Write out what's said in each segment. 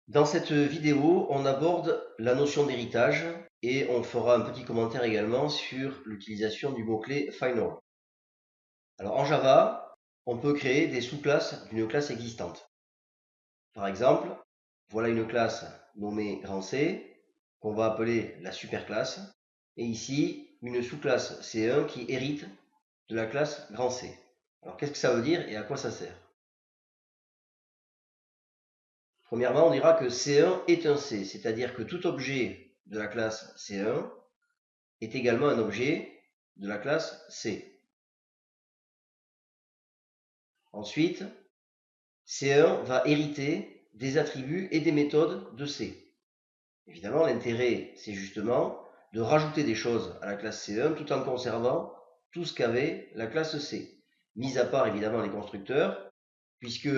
Dans cette vidéo, on aborde la notion d'héritage et on fera un petit commentaire également sur l'utilisation du mot-clé final. Alors en Java, on peut créer des sous-classes d'une classe existante. Par exemple, voilà une classe nommée grand C qu'on va appeler la superclasse et ici une sous-classe C1 qui hérite de la classe grand C. Alors qu'est-ce que ça veut dire et à quoi ça sert? Premièrement, on dira que C1 est un C, c'est-à-dire que tout objet de la classe C1 est également un objet de la classe C. Ensuite, C1 va hériter des attributs et des méthodes de C. Évidemment, l'intérêt, c'est justement de rajouter des choses à la classe C1 tout en conservant tout ce qu'avait la classe C. Mis à part évidemment les constructeurs, puisque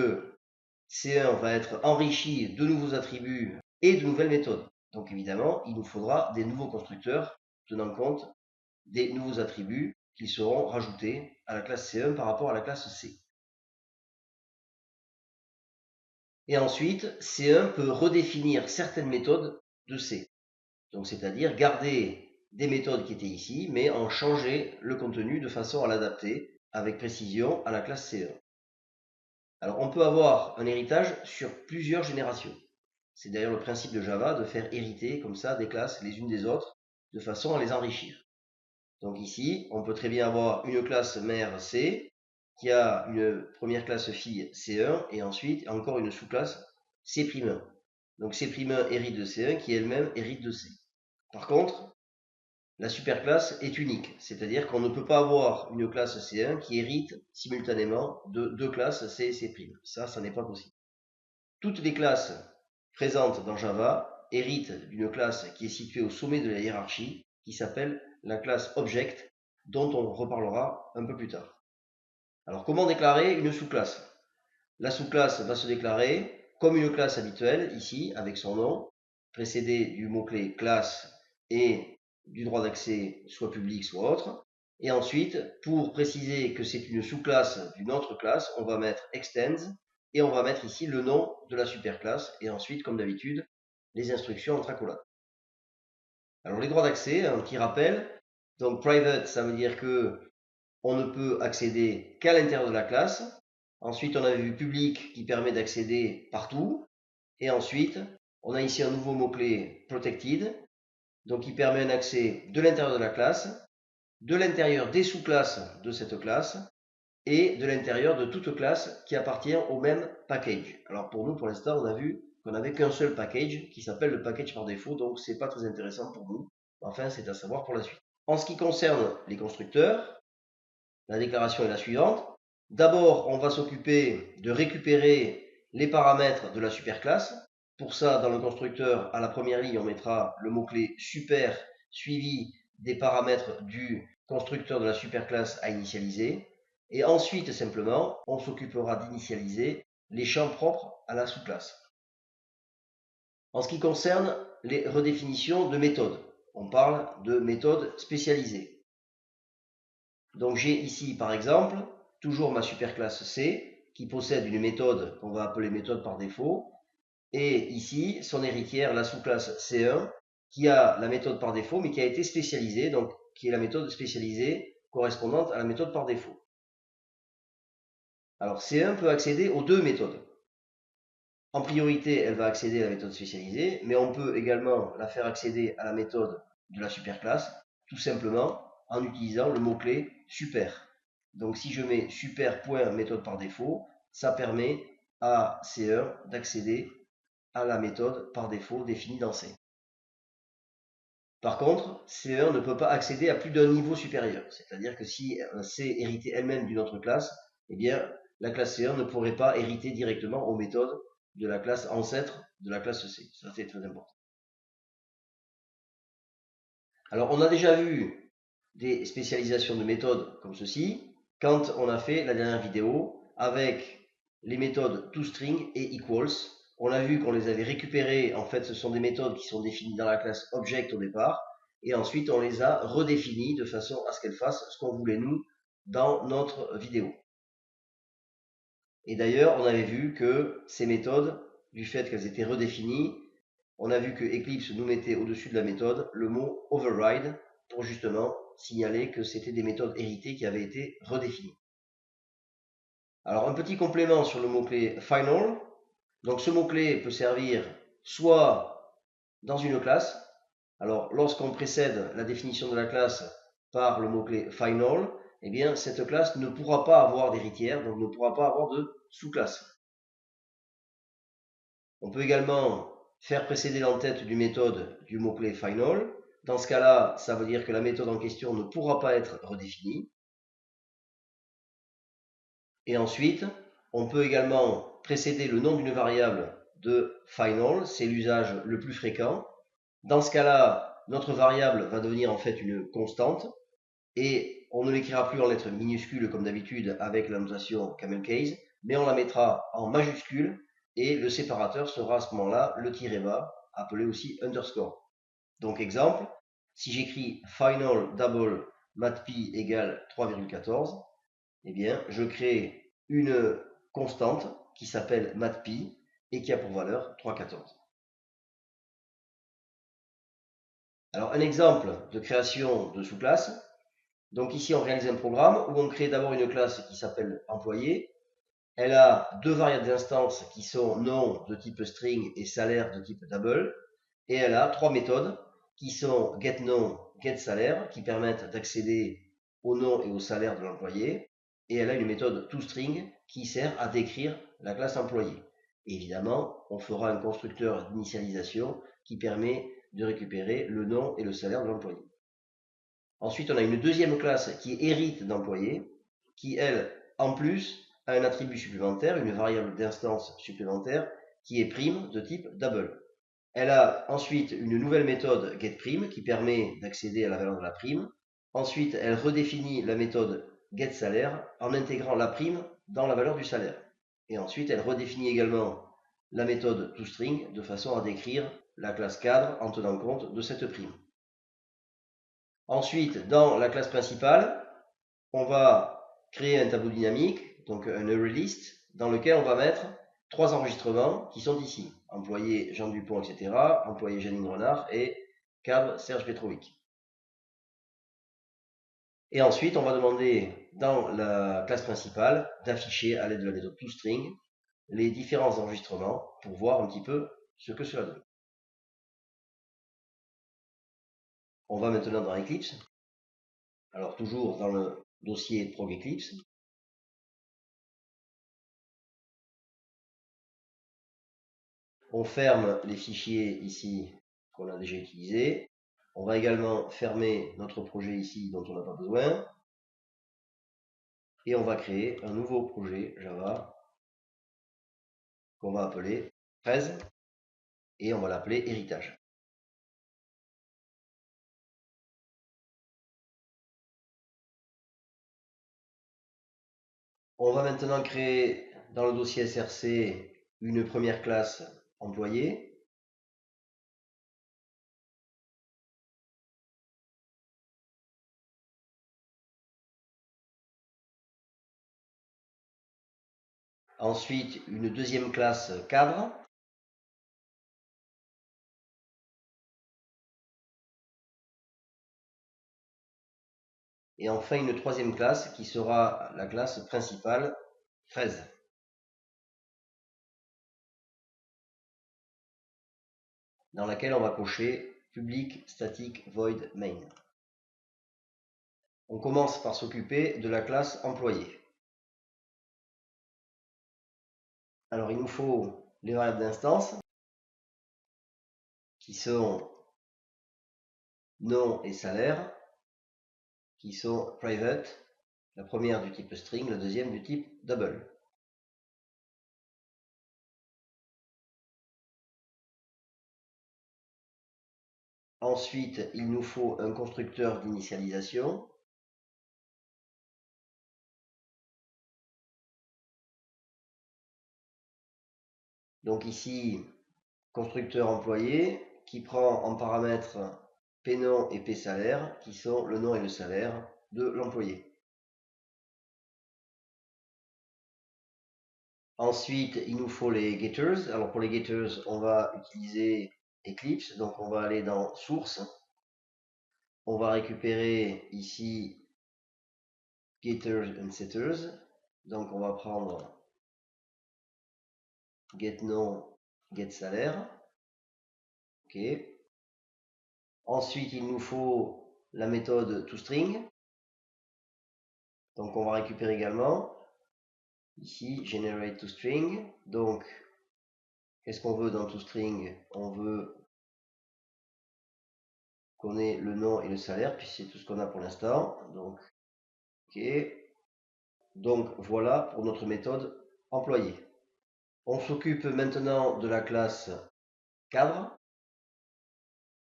C1 va être enrichi de nouveaux attributs et de nouvelles méthodes. Donc évidemment, il nous faudra des nouveaux constructeurs tenant compte des nouveaux attributs qui seront rajoutés à la classe C1 par rapport à la classe C. Et ensuite, C1 peut redéfinir certaines méthodes de C. Donc c'est-à-dire garder des méthodes qui étaient ici, mais en changer le contenu de façon à l'adapter avec précision à la classe C1. Alors on peut avoir un héritage sur plusieurs générations. C'est d'ailleurs le principe de Java de faire hériter comme ça des classes les unes des autres de façon à les enrichir. Donc ici, on peut très bien avoir une classe mère C qui a une première classe fille C1 et ensuite encore une sous-classe C'1. Donc C'1 hérite de C1 qui elle-même hérite de C. Par contre, la superclasse est unique, c'est-à-dire qu'on ne peut pas avoir une classe C1 qui hérite simultanément de deux classes C et C'. Ça n'est pas possible. Toutes les classes présentes dans Java héritent d'une classe qui est située au sommet de la hiérarchie, qui s'appelle la classe Object, dont on reparlera un peu plus tard. Alors comment déclarer une sous-classe? La sous-classe va se déclarer comme une classe habituelle, ici, avec son nom, précédé du mot-clé classe et du droit d'accès soit public soit autre. Et ensuite, pour préciser que c'est une sous-classe d'une autre classe, on va mettre extends et on va mettre ici le nom de la superclasse et ensuite, comme d'habitude, les instructions entre accolades. Alors les droits d'accès, un petit rappel. Donc private, ça veut dire que on ne peut accéder qu'à l'intérieur de la classe. Ensuite, on a vu public qui permet d'accéder partout. Et ensuite, on a ici un nouveau mot-clé protected, donc qui permet un accès de l'intérieur de la classe, de l'intérieur des sous-classes de cette classe et de l'intérieur de toute classe qui appartient au même package. Alors pour nous, pour l'instant, on a vu qu'on n'avait qu'un seul package qui s'appelle le package par défaut, donc c'est pas très intéressant pour nous. Enfin, c'est à savoir pour la suite. En ce qui concerne les constructeurs, la déclaration est la suivante. D'abord, on va s'occuper de récupérer les paramètres de la superclasse. Pour ça, dans le constructeur, à la première ligne, on mettra le mot-clé super suivi des paramètres du constructeur de la superclasse à initialiser. Et ensuite, simplement, on s'occupera d'initialiser les champs propres à la sous-classe. En ce qui concerne les redéfinitions de méthodes, on parle de méthodes spécialisées. Donc j'ai ici par exemple toujours ma superclasse C qui possède une méthode qu'on va appeler méthode par défaut et ici son héritière la sous-classe C1 qui a la méthode par défaut mais qui a été spécialisée, donc qui est la méthode spécialisée correspondante à la méthode par défaut. Alors C1 peut accéder aux deux méthodes. En priorité, elle va accéder à la méthode spécialisée, mais on peut également la faire accéder à la méthode de la superclasse, tout simplement en utilisant le mot-clé super. Donc si je mets super.méthode par défaut, ça permet à C1 d'accéder à la méthode par défaut définie dans C. Par contre, C1 ne peut pas accéder à plus d'un niveau supérieur. C'est-à-dire que si C héritait elle-même d'une autre classe, eh bien, la classe C1 ne pourrait pas hériter directement aux méthodes de la classe ancêtre de la classe C. Ça, c'est très important. Alors, on a déjà vu des spécialisations de méthodes comme ceci quand on a fait la dernière vidéo avec les méthodes toString et equals. On a vu qu'on les avait récupérées. En fait, ce sont des méthodes qui sont définies dans la classe object au départ. Et ensuite, on les a redéfinies de façon à ce qu'elles fassent ce qu'on voulait nous dans notre vidéo. Et d'ailleurs, on avait vu que ces méthodes du fait qu'elles étaient redéfinies, on a vu que Eclipse nous mettait au-dessus de la méthode le mot override pour justement signaler que c'était des méthodes héritées qui avaient été redéfinies. Alors un petit complément sur le mot-clé final. Donc ce mot-clé peut servir soit dans une classe. Alors lorsqu'on précède la définition de la classe par le mot-clé final, eh bien cette classe ne pourra pas avoir d'héritière, donc ne pourra pas avoir de sous-classe. On peut également faire précéder l'entête d'une méthode du mot-clé final. Dans ce cas-là, ça veut dire que la méthode en question ne pourra pas être redéfinie. Et ensuite, on peut également précéder le nom d'une variable de final, c'est l'usage le plus fréquent. Dans ce cas-là, notre variable va devenir en fait une constante et on ne l'écrira plus en lettres minuscules comme d'habitude avec la notation camel case, mais on la mettra en majuscule et le séparateur sera à ce moment-là le tiret bas, appelé aussi underscore. Donc exemple, si j'écris final double matpi égale 3,14, eh bien je crée une constante qui s'appelle matpi et qui a pour valeur 3,14. Alors un exemple de création de sous-classe. Donc ici on réalise un programme où on crée d'abord une classe qui s'appelle employé. Elle a deux variables d'instance qui sont nom de type string et salaire de type double. Et elle a trois méthodes qui sont getNom, getSalaire qui permettent d'accéder au nom et au salaire de l'employé. Et elle a une méthode toString qui sert à décrire la classe employé. Et évidemment, on fera un constructeur d'initialisation qui permet de récupérer le nom et le salaire de l'employé. Ensuite, on a une deuxième classe qui hérite d'employé, qui, elle, en plus, a un attribut supplémentaire, une variable d'instance supplémentaire, qui est prime de type double. Elle a ensuite une nouvelle méthode getPrime qui permet d'accéder à la valeur de la prime. Ensuite, elle redéfinit la méthode getSalaire en intégrant la prime dans la valeur du salaire. Et ensuite, elle redéfinit également la méthode toString de façon à décrire la classe cadre en tenant compte de cette prime. Ensuite, dans la classe principale, on va créer un tableau dynamique, donc un ArrayList, dans lequel on va mettre trois enregistrements qui sont ici. Employé Jean Dupont, etc. Employé Janine Renard et cab Serge Petrovic. Et ensuite, on va demander dans la classe principale d'afficher à l'aide de la méthode toString les différents enregistrements pour voir un petit peu ce que cela donne. On va maintenant dans Eclipse. Alors toujours dans le dossier Prog Eclipse. On ferme les fichiers ici qu'on a déjà utilisés. On va également fermer notre projet ici dont on n'a pas besoin. Et on va créer un nouveau projet Java qu'on va appeler 13 et on va l'appeler héritage. On va maintenant créer dans le dossier SRC une première classe employé. Ensuite, une deuxième classe cadre. Et enfin, une troisième classe qui sera la classe principale fraise. Dans laquelle on va cocher public static void main. On commence par s'occuper de la classe employé. Alors il nous faut les variables d'instance qui sont nom et salaire, qui sont private, la première du type string, la deuxième du type double. Ensuite, il nous faut un constructeur d'initialisation. Donc ici, constructeur employé qui prend en paramètres pnom et psalaire qui sont le nom et le salaire de l'employé. Ensuite, il nous faut les getters. Alors pour les getters, on va utiliser Eclipse. Donc on va aller dans Source. On va récupérer ici Getters and Setters. Donc on va prendre getNown, getSalaire. OK. Ensuite, il nous faut la méthode toString. Donc on va récupérer également ici generate toString. Donc qu'est-ce qu'on veut dans toString? On veut qu'on ait le nom et le salaire, puis c'est tout ce qu'on a pour l'instant. Donc OK. Donc voilà pour notre méthode employée. On s'occupe maintenant de la classe cadre.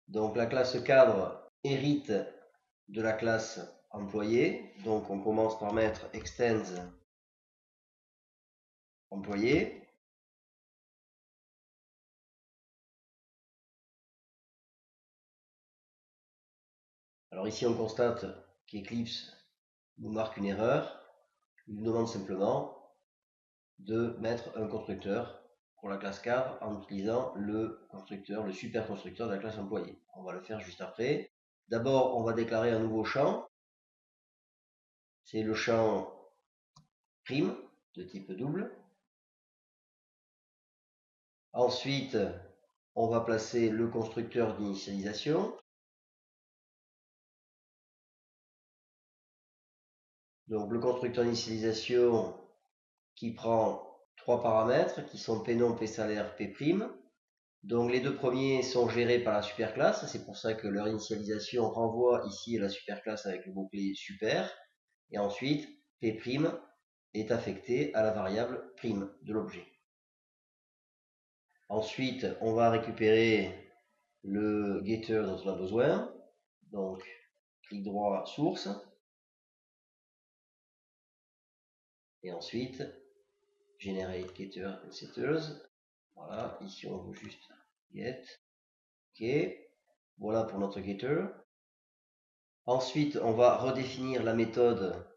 Donc la classe cadre hérite de la classe employé. Donc on commence par mettre extends employé. Alors ici on constate qu'Eclipse nous marque une erreur. Il nous demande simplement de mettre un constructeur pour la classe cadre en utilisant le constructeur, le super constructeur de la classe employé. On va le faire juste après. D'abord, on va déclarer un nouveau champ. C'est le champ prime de type double. Ensuite, on va placer le constructeur d'initialisation. Donc le constructeur d'initialisation qui prend trois paramètres qui sont pnom, psalaire, p'prime. Donc les deux premiers sont gérés par la superclasse, c'est pour ça que leur initialisation renvoie ici à la superclasse avec le mot-clé super. Et ensuite, p'prime est affecté à la variable prime de l'objet. Ensuite, on va récupérer le getter dont on a besoin. Donc, clic droit, source. Et ensuite, generate getter and setters. Voilà, ici on veut juste get. OK. Voilà pour notre getter. Ensuite, on va redéfinir la méthode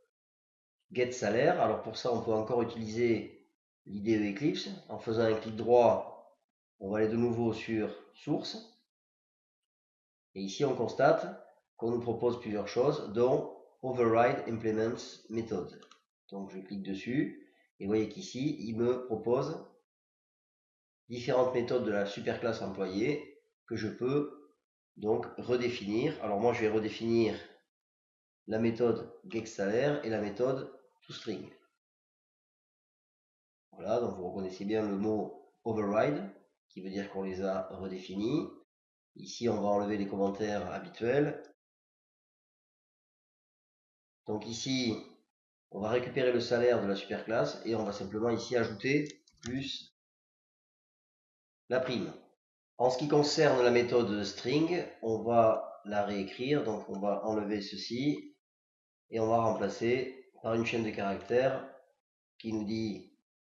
getSalaire. Alors pour ça, on peut encore utiliser l'IDE Eclipse. En faisant un clic droit, on va aller de nouveau sur Source. Et ici, on constate qu'on nous propose plusieurs choses, dont Override Implements Method. Donc je clique dessus, et vous voyez qu'ici, il me propose différentes méthodes de la superclasse employée que je peux donc redéfinir. Alors moi, je vais redéfinir la méthode getSalaire et la méthode toString. Voilà, donc vous reconnaissez bien le mot override, qui veut dire qu'on les a redéfinis. Ici, on va enlever les commentaires habituels. Donc ici, on va récupérer le salaire de la superclasse et on va simplement ici ajouter plus la prime. En ce qui concerne la méthode string, on va la réécrire. Donc on va enlever ceci et on va remplacer par une chaîne de caractères qui nous dit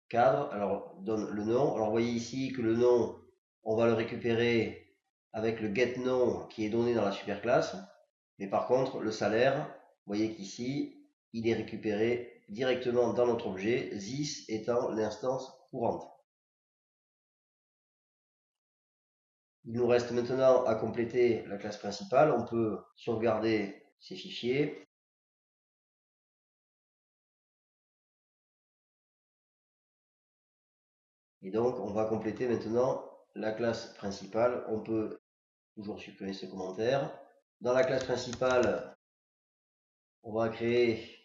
cadre, alors donne le nom. Alors vous voyez ici que le nom, on va le récupérer avec le getNown qui est donné dans la superclasse. Mais par contre, le salaire, vous voyez qu'ici, il est récupéré directement dans notre objet, this étant l'instance courante. Il nous reste maintenant à compléter la classe principale. On peut sauvegarder ces fichiers. Et donc, on va compléter maintenant la classe principale. On peut toujours supprimer ce commentaire. Dans la classe principale, on va créer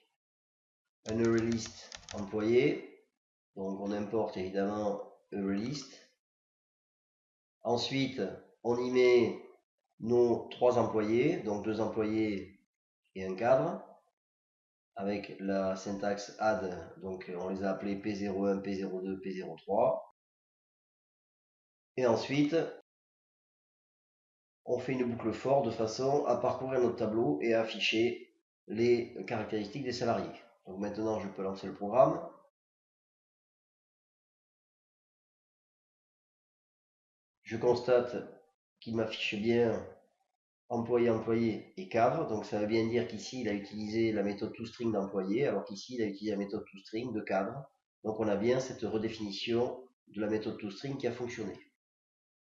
un ArrayList employé. Donc, on importe évidemment ArrayList. Ensuite, on y met nos trois employés, donc deux employés et un cadre, avec la syntaxe add, donc on les a appelés P01, P02, P03. Et ensuite, on fait une boucle for de façon à parcourir notre tableau et à afficher les caractéristiques des salariés. Donc maintenant, je peux lancer le programme. Je constate qu'il m'affiche bien employé, employé et cadre. Donc ça veut bien dire qu'ici, il a utilisé la méthode toString d'employé, alors qu'ici, il a utilisé la méthode toString de cadre. Donc on a bien cette redéfinition de la méthode toString qui a fonctionné.